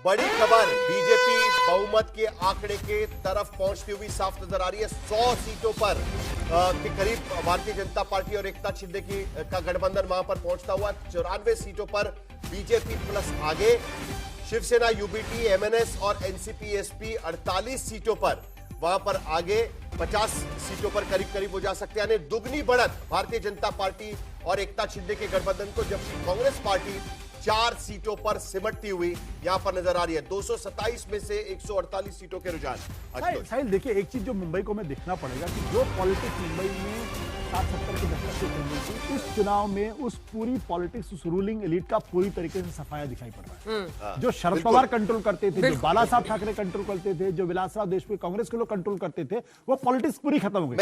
बड़ी खबर बीजेपी बहुमत के आंकड़े के तरफ पहुंचती हुई साफ नजर आ रही है। 100 सीटों पर के करीब भारतीय जनता पार्टी और एकनाथ शिंदे का गठबंधन वहां पर पहुंचता हुआ। 94 सीटों पर बीजेपी प्लस आगे, शिवसेना, यूबीटी, एमएनएस और एनसीपी एसपी 48 सीटों पर वहां पर आगे, 50 सीटों पर करीब करीब हो जा सकते हैं। यानी दुगनी बढ़त भारतीय जनता पार्टी और एकनाथ शिंदे के गठबंधन को, जबकि कांग्रेस पार्टी 4 सीटों पर सिमटती हुई यहां पर नजर आ रही है। 227 में से 148 सीटों के रुझान। साहिल देखिए, एक चीज जो मुंबई को हमें देखना पड़ेगा कि जो पॉलिटिक्स मुंबई में 60-70 के दशक से चल रही थी, इस चुनाव में उस पूरी पॉलिटिक्स, उस रूलिंग एलिट का पूरी तरीके से सफाया दिखाई पड़ रहा है। जो शरद पवार कंट्रोल करते थे, जो बाला साहब ठाकरे कंट्रोल करते थे, जो विलासराव देशमुख कांग्रेस के लोग कंट्रोल करते थे, वो पॉलिटिक्स पूरी खत्म हो गई।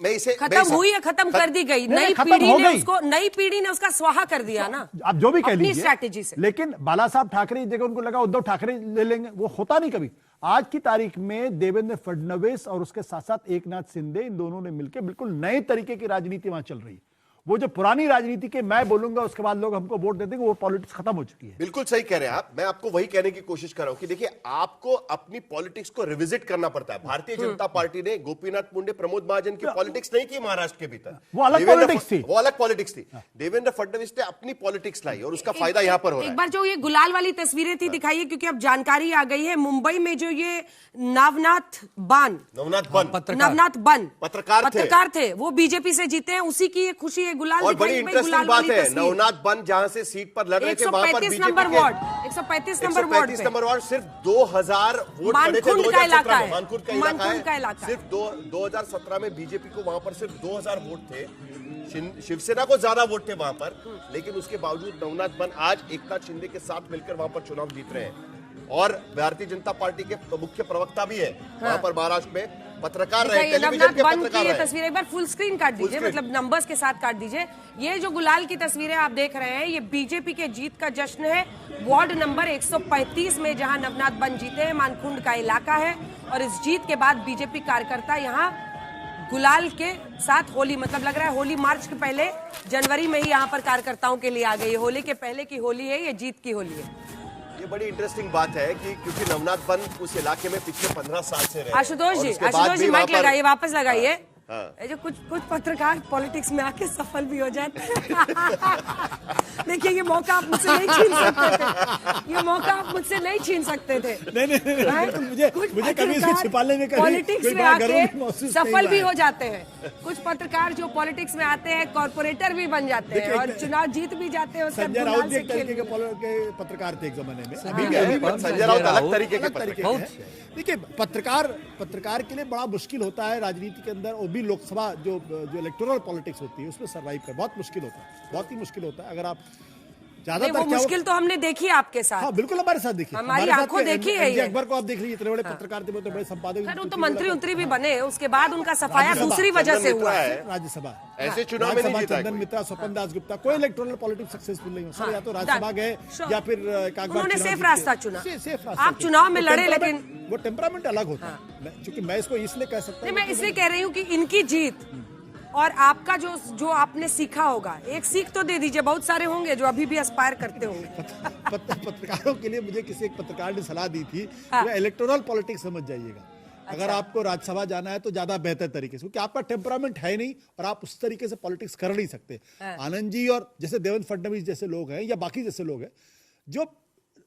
मैं इसे खत्म हुई है, खत्म कर दी गई। नई पीढ़ी ने उसका स्वाहा कर दिया ना, आप जो भी कह लीजिए स्ट्रैटेजी से। लेकिन बाला साहब ठाकरे जगह उनको लगा उद्धव ठाकरे ले लेंगे, वो होता नहीं कभी। आज की तारीख में देवेंद्र फडणवीस और उसके साथ साथ एकनाथ शिंदे, इन दोनों ने मिलकर बिल्कुल नए तरीके की राजनीति वहां चल रही है। वो जो पुरानी राजनीति के मैं बोलूंगा उसके बाद लोग हमको वोट दे देंगे, वो पॉलिटिक्स खत्म हो चुकी है। बिल्कुल सही कह रहे हैं आप। मैं आपको वही कहने की कोशिश कर रहा हूं कि देखिए, आपको अपनी पॉलिटिक्स को रिविजिट करना पड़ता है। भारतीय जनता पार्टी ने गोपीनाथ मुंडे, प्रमोद महाजन की पॉलिटिक्स नहीं की महाराष्ट्र के भीतर, वो अलग पॉलिटिक्स थी। वो अलग पॉलिटिक्स थी। देवेंद्र फडणवीस ने अपनी पॉलिटिक्स लाई और उसका फायदा यहां पर हो रहा है। एक बार जो ये गुलाल वाली तस्वीरें थी दिखाइए, क्योंकि अब जानकारी आ गई है। मुंबई में जो ये नवनाथ बन पत्रकार थे, वो बीजेपी से जीते हैं। उसी की खुशी है। गुलाल और बड़ी इंटरेस्टिंग बात है, नवनाथ बन जहां से सीट पर लड़ रहे थे, वहां पर 135 नंबर वार्ड, 135 नंबर वार्ड, सिर्फ 2000 वोट पड़े थे। मानकुंड का इलाका है, मानकुंड का इलाका है। सिर्फ 2017 में बीजेपी को वहां पर सिर्फ 2000 वोट थे, शिवसेना को ज्यादा वोट थे वहां पर। लेकिन उसके बावजूद नवनाथ बन आज एकनाथ शिंदे के साथ मिलकर वहां पर चुनाव जीत रहे हैं। और भारतीय जनता पार्टी के मुख्य प्रवक्ता भी है वहां पर महाराष्ट्र में, पत्रकार रहे, टेलीविजन के पत्रकार रहे। तस्वीर एक बार फुल स्क्रीन काट दीजिए, मतलब नंबर्स के साथ काट दीजिए। ये जो गुलाल की तस्वीरें आप देख रहे हैं, ये बीजेपी के जीत का जश्न है। वार्ड नंबर 135 में जहां नवनाथ बन जीते हैं, मानकुंड का इलाका है। और इस जीत के बाद बीजेपी कार्यकर्ता यहाँ गुलाल के साथ होली, मतलब लग रहा है होली मार्च के पहले जनवरी में ही यहाँ पर कार्यकर्ताओं के लिए आ गई है। होली के पहले की होली है, ये जीत की होली है। ये बड़ी इंटरेस्टिंग बात है कि क्योंकि नवनाथ बन उस इलाके में पिछले 15 साल से रहे। आशुतोष जी माइक लगाइए, वापस लगाइए। जो कुछ पत्रकार पॉलिटिक्स में आके सफल भी हो जाते हैं। देखिए, ये मौका आप मुझसे नहीं छीन सकते थे, ये मौका आप मुझसे नहीं छीन सकते थे। नहीं, मुझे कभी इसको छिपाने में पॉलिटिक्स में आके सफल भी हो जाते हैं। कुछ पत्रकार जो पॉलिटिक्स में आते हैं, कॉर्पोरेटर भी बन जाते हैं और चुनाव जीत भी जाते हैं। संजय राउत एक तरीके के पत्रकार थे एक जमाने में। संजय राउत अलग तरीके के। देखिए, पत्रकार के लिए बड़ा मुश्किल होता है राजनीति के अंदर, और भी लोकसभा जो इलेक्टोरल पॉलिटिक्स होती है उसमें सर्वाइव कर बहुत मुश्किल होता है, बहुत ही मुश्किल होता है। अगर आप ज्यादातर मुश्किल तो हमने देखी आपके साथ। हाँ, बिल्कुल हमारे साथ देखी, हमारी आंखों देखी है। अकबर को आप देख लीजिए, इतने बड़े पत्रकार थे, बड़े संपादक, तो मंत्री भी बने। उसके बाद उनका सफाया दूसरी वजह से हुआ है। राज्यसभा ऐसे चुनाव में नहीं जीता। चंदन मित्रा, स्वपन दास गुप्ता, कोई इलेक्टोरल पॉलिटिक्स सक्सेसफुल नहीं हो। या तो राज्यसभा गए या फिर उन्होंने सेफ रास्ता चुना। आप चुनाव में लड़े, लेकिन वो टेम्परामेंट अलग होता है। क्योंकि मैं इसको इसलिए कह सकता हूँ, मैं इसलिए कह रही हूँ कि इनकी जीत और आपका जो आपने सीखा होगा, एक सीख तो दे दीजिए। बहुत सारे होंगे जो अभी भी एस्पायर करते होंगे। पत्रकारों के लिए मुझे किसी एक पत्रकार ने सलाह दी थी, इलेक्टोरल पॉलिटिक्स समझ जाइएगा। अगर आपको राज्यसभा जाना है तो ज्यादा बेहतर तरीके से, क्योंकि आपका टेम्परामेंट है नहीं और आप उस तरीके से पॉलिटिक्स कर नहीं सकते। आनंद जी और जैसे देवेंद्र फडणवीस जैसे लोग हैं या बाकी जैसे लोग हैं, जो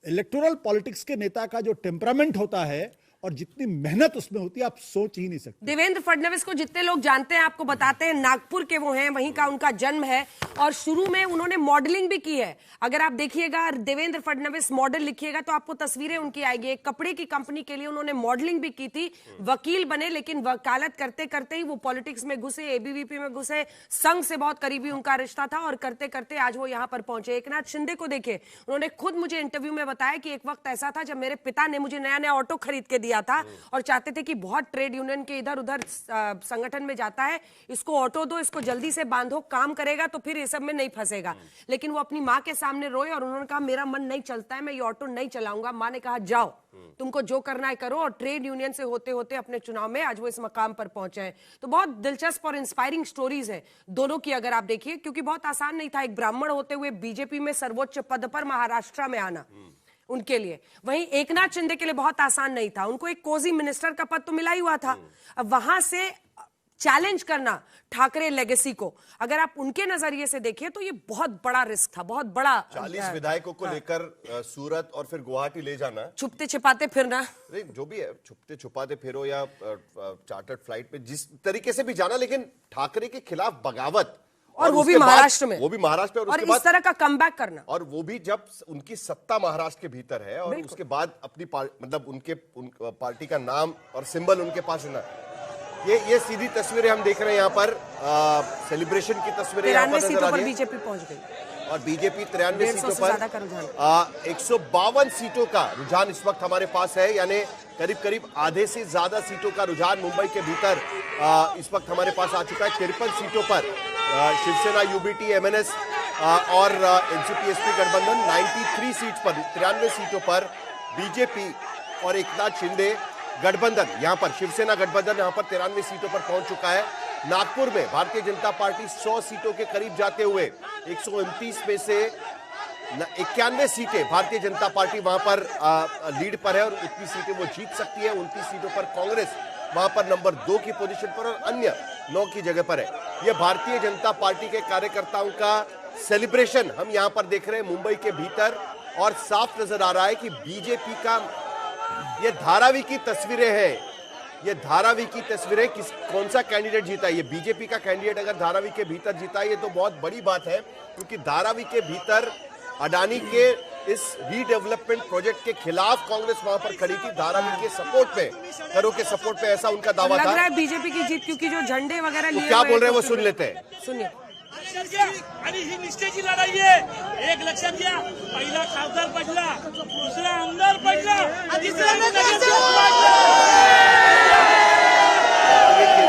इलेक्टोरल पॉलिटिक्स के नेता का जो टेम्परामेंट होता है और जितनी मेहनत उसमें होती है, आप सोच ही नहीं सकते। देवेंद्र फडणवीस को जितने लोग जानते हैं, आपको बताते हैं, नागपुर के वो हैं, वहीं का उनका जन्म है और शुरू में उन्होंने मॉडलिंग भी की है। अगर आप देखिएगा देवेंद्र फडणवीस मॉडल लिखिएगा तो आपको तस्वीरें उनकी आएगी। एक कपड़े की कंपनी के लिए उन्होंने मॉडलिंग भी की थी, वकील बने, लेकिन वकालत करते करते ही वो पॉलिटिक्स में घुसे, एबीवीपी में घुसे, संघ से बहुत करीबी उनका रिश्ता था और करते करते आज वो यहाँ पर पहुंचे। एकनाथ शिंदे को देखे, उन्होंने खुद मुझे इंटरव्यू में बताया कि एक वक्त ऐसा था जब मेरे पिता ने मुझे नया नया ऑटो खरीद के दिया था और चाहते थे कि बहुत ट्रेड यूनियन के इधर उधर संगठन में जाता है, इसको ऑटो दो, इसको जल्दी से बांधो, काम करेगा तो फिर ये सब में नहीं फंसेगा। लेकिन वो अपनी माँ के सामने रोए और उन्होंने कहा मेरा मन नहीं चलता है, मैं ये ऑटो नहीं चलाऊंगा। माँ ने कहा जाओ, तुमको जो करना है करो। और ट्रेड यूनियन से होते होते अपने चुनाव में आज वो इस मकाम पर पहुंचे हैं। तो बहुत दिलचस्प और इंस्पायरिंग स्टोरीज है दोनों की, अगर आप देखिए, क्योंकि बहुत आसान नहीं था एक ब्राह्मण होते हुए बीजेपी में सर्वोच्च पद पर महाराष्ट्र में आना। उनके लिए। वहीं एकनाथ शिंदे के लिए बहुत आसान नहीं था, उनको एक कोजी मिनिस्टर का पद तो मिला ही हुआ था। अब वहां से चैलेंज करना ठाकरे लेगेसी को, अगर आप उनके नजरिए से देखिए तो ये बहुत बड़ा रिस्क था, बहुत बड़ा। 40 विधायकों को लेकर सूरत और फिर गुवाहाटी ले जाना, छुपते छिपाते फिरना, जो भी है, छुपते छुपाते फिरो या चार्टर्ड फ्लाइट पे जिस तरीके से भी जाना, लेकिन ठाकरे के खिलाफ बगावत, और वो भी महाराष्ट्र में, वो भी महाराष्ट्र में, और इस तरह का कमबैक करना, और वो भी जब उनकी सत्ता महाराष्ट्र के भीतर है और उसके बाद अपनी मतलब उनके पार्टी का नाम और सिंबल उनके पास है ना। ये सीधी तस्वीरें हम देख रहे हैं यहाँ पर, सेलिब्रेशन की तस्वीरें यहाँ पर नजर आ रही है। बीजेपी पहुंच गई और बीजेपी 93 सीटों पर 152 सीटों का रुझान इस वक्त हमारे पास है, यानी करीब करीब आधे से ज्यादा सीटों का रुझान मुंबई के भीतर इस वक्त हमारे पास आ चुका है। 53 सीटों पर शिवसेना, यूबीटी, एमएनएस और एनसीपी-एसपी गठबंधन, 93 सीट पर 93 सीटों पर बीजेपी और एकनाथ शिंदे गठबंधन, यहां पर शिवसेना गठबंधन यहां पर 93 सीटों पर पहुंच चुका है। नागपुर में भारतीय जनता पार्टी 100 सीटों के करीब जाते हुए 129 में से 91 सीटें भारतीय जनता पार्टी वहां पर लीड पर है और उतनी सीटें वो जीत सकती है। 29 सीटों पर कांग्रेस वहां पर नंबर 2 की पोजीशन पर और अन्य 9 की जगह पर है। यह भारतीय जनता पार्टी के कार्यकर्ताओं का सेलिब्रेशन हम यहां पर देख रहे हैं मुंबई के भीतर, और साफ नजर आ रहा है कि बीजेपी का ये धारावी की तस्वीरें हैं, ये धारावी की तस्वीरें, कौन सा कैंडिडेट जीता है। ये बीजेपी का कैंडिडेट अगर धारावी के भीतर जीता है ये तो बहुत बड़ी बात है, क्योंकि धारावी के भीतर अडानी के इस रीडेवलपमेंट प्रोजेक्ट के खिलाफ कांग्रेस वहां पर खड़ी थी, धारावी के सपोर्ट पे, करो के सपोर्ट पे, ऐसा उनका दावा था। लग रहा है बीजेपी की जीत, क्योंकि जो झंडे वगैरह लिए क्या बोल रहे हैं वो सुन लेते हैं। सुनिए। आणि ही निष्ठेची लढाई आहे। एक लक्षात घ्या, पहिला खासदार पडला, दुसरा आमदार पडला, तिसरा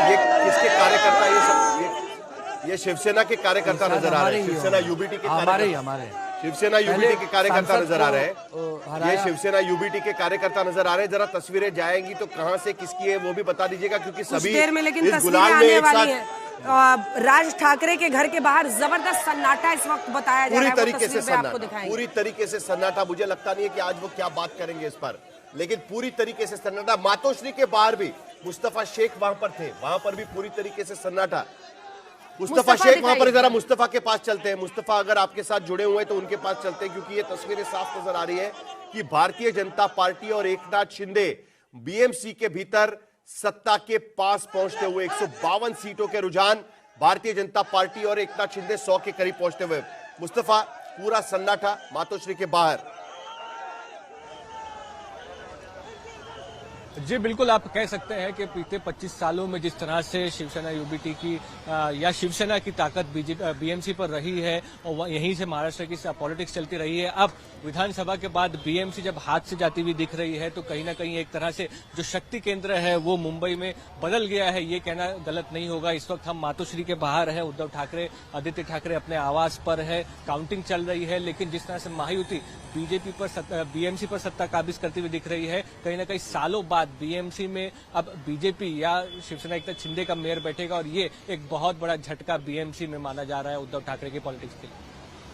ये किसके कार्यकर्ता, ये सब ये शिवसेना के कार्यकर्ता नजर आ रहे हैं, शिवसेना यूबीटी के शिवसेना यूबीटी के कार्यकर्ता नजर आ रहे हैं, ये शिवसेना यूबीटी के कार्यकर्ता नजर आ रहे हैं। जरा तस्वीरें जाएंगी तो कहां से किसकी है वो भी बता दीजिएगा, क्योंकि सभी देर में लेकिन इस तस्वीरें गुलाल में आने एक वाली साथ हैं। राज ठाकरे के घर के बाहर जबरदस्त सन्नाटा इस वक्त बताया जा रहा है, पूरी तरीके से आपको सन्नाटा, दिखाएंगे। पूरी तरीके से सन्नाटा। मुझे लगता नहीं है कि आज वो क्या बात करेंगे इस पर, लेकिन पूरी तरीके से सन्नाटा। मातोश्री के बाहर भी मुस्तफा शेख वहां पर थे, वहां पर भी पूरी तरीके से सन्नाटा। मुस्तफा शेख वहां पर, जरा मुस्तफा के पास चलते हैं। मुस्तफा अगर आपके साथ जुड़े हुए हैं तो उनके पास चलते हैं, क्योंकि ये तस्वीरें साफ नजर आ रही है कि भारतीय जनता पार्टी और एकनाथ शिंदे बीएमसी के भीतर सत्ता के पास पहुंचते हुए 152 सीटों के रुझान, भारतीय जनता पार्टी और एकनाथ शिंदे 100 के करीब पहुंचते हुए। मुस्तफा, पूरा सन्नाटा मातोश्री के बाहर। जी बिल्कुल, आप कह सकते हैं कि बीते 25 सालों में जिस तरह से शिवसेना यूबीटी की या शिवसेना की ताकत बीएमसी पर रही है और यहीं से महाराष्ट्र की पॉलिटिक्स चलती रही है, अब विधानसभा के बाद बीएमसी जब हाथ से जाती हुई दिख रही है तो कहीं ना कहीं एक तरह से जो शक्ति केंद्र है वो मुंबई में बदल गया है, ये कहना गलत नहीं होगा। इस वक्त हम मातोश्री के बाहर है, उद्धव ठाकरे, आदित्य ठाकरे अपने आवास पर है, काउंटिंग चल रही है, लेकिन जिस तरह से महायुति बीएमसी पर सत्ता काबिज करती हुई दिख रही है, कहीं ना कहीं सालों बाद बीएमसी में अब बीजेपी या शिवसेना एकनाथ शिंदे का मेयर बैठेगा और ये एक बहुत बड़ा झटका बीएमसी में माना जा रहा है उद्धव ठाकरे की पॉलिटिक्स के लिए।